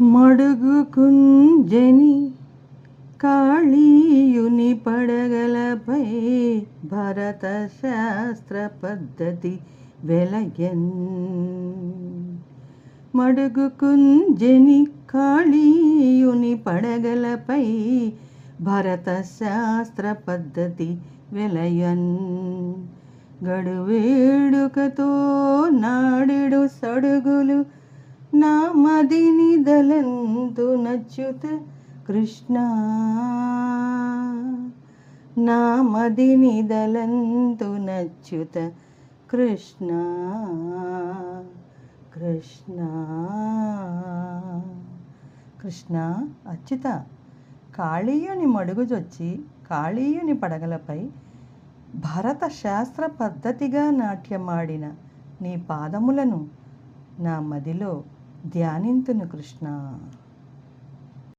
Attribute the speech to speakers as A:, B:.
A: మడుగు కుంజని కాళీయుని పడగలపై భరత శాస్త్ర పద్ధతి వెలయన్. మడుగు కుంజని కాళీయుని పడగలపై భరత శాస్త్ర పద్ధతి వెలయన్. గడువేడుకతో నాడెడు సడుగులు నా మదిని దలంతు నచ్యుత కృష్ణ. నా మదిని దలంతు నచ్యుత కృష్ణ. కృష్ణ కృష్ణ అచ్యుత, కాళీయుని మడుగుజొచ్చి కాళీయుని పడగలపై భరత శాస్త్ర పద్ధతిగా నాట్యమాడిన నీ పాదములను నా మదిలో ధ్యానింతును కృష్ణ.